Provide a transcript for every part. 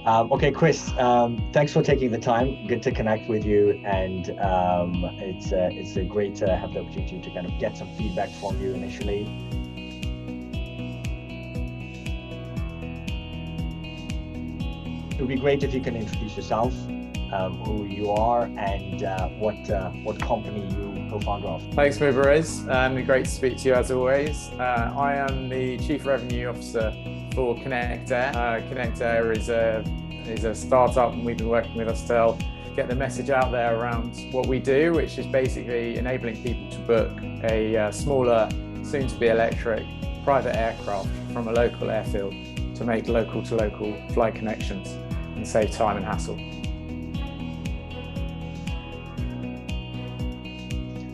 Okay, Chris, thanks for taking the time. Good to connect with you, and it's a great to have the opportunity to kind of get some feedback from you initially. It would be great if you can introduce yourself, who you are, and what company you co-founder of. Thanks, Mubarez. Great to speak to you as always. I am the Chief Revenue Officer for Connect Air. Connect Air is a startup, and we've been working with Astel to get the message out there around what we do, which is basically enabling people to book a smaller, soon-to-be electric private aircraft from a local airfield to make local-to-local flight connections and save time and hassle.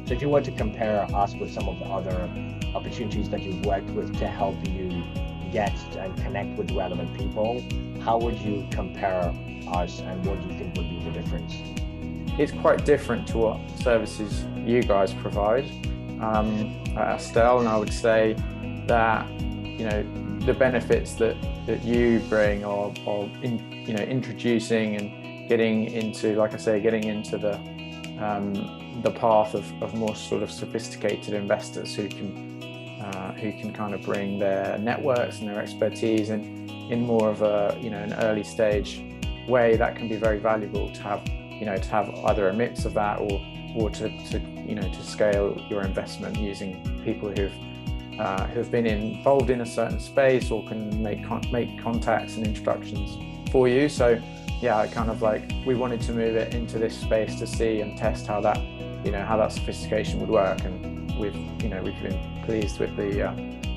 So if you were to compare us with some of the other opportunities that you've worked with to help you get and connect with relevant people, how would you compare us, and what do you think would be the difference? It's quite different to what services you guys provide at Astel, and I would say that the benefits that you bring are introducing and getting into, like I say, getting into the path of more sort of sophisticated investors who can kind of bring their networks and their expertise in more of an early stage way that can be very valuable to have either a mix of that or to scale your investment using people who've been involved in a certain space or can make contacts and introductions for you. So yeah, kind of like we wanted to move it into this space to see and test how that sophistication would work, and we've been pleased with the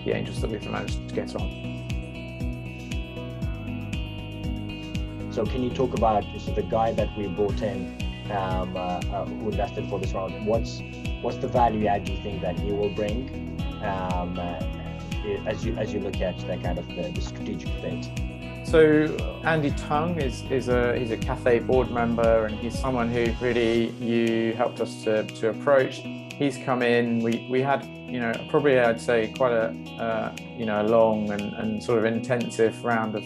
angels that we've managed to get on. So can you talk about the guy that we brought in, who invested for this round? What's the value add you think that he will bring, as you look at that kind of the strategic fit? So Andy Tung he's a Cathay board member, and he's someone who really you helped us to approach. He's come in. We had probably I'd say quite a long and sort of intensive round of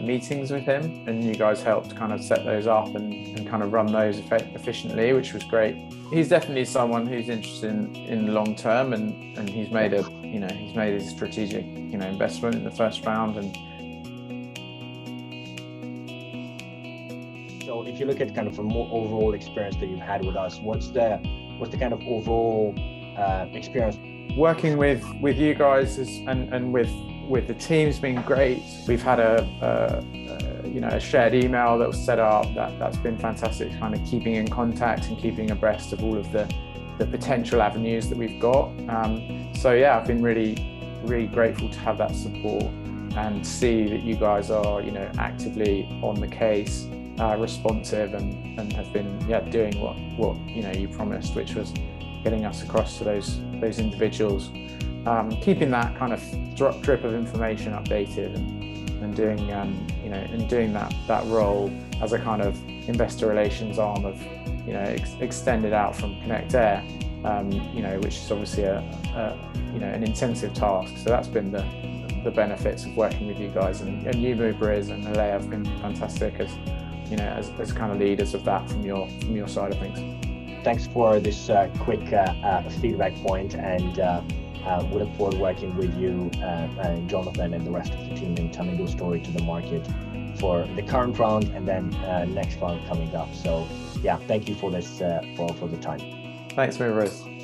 meetings with him, and you guys helped kind of set those up and kind of run those efficiently, which was great. He's definitely someone who's interested in the long term, and he's made a strategic investment in the first round. And so if you look at kind of a more overall experience that you've had with us, what's the kind of overall experience? Working with you guys and with the team's been great. We've had a shared email that was set up that's been fantastic, kind of keeping in contact and keeping abreast of all of the potential avenues that we've got. So yeah, I've been really grateful to have that support and see that you guys are actively on the case, responsive, and have been doing what you promised, which was getting us across to those individuals, keeping that kind of drip of information updated, and doing that role as a kind of investor relations arm of extended out from Connect Air, which is obviously an intensive task. So that's been the benefits of working with you guys, and you, Mubarez, and Alea have been fantastic as kind of leaders of that from your side of things. Thanks for this quick feedback point, and we look forward to working with you and Jonathan and the rest of the team in telling your story to the market for the current round and then next round coming up. So yeah, thank you for this for the time. Thanks, Mubarez.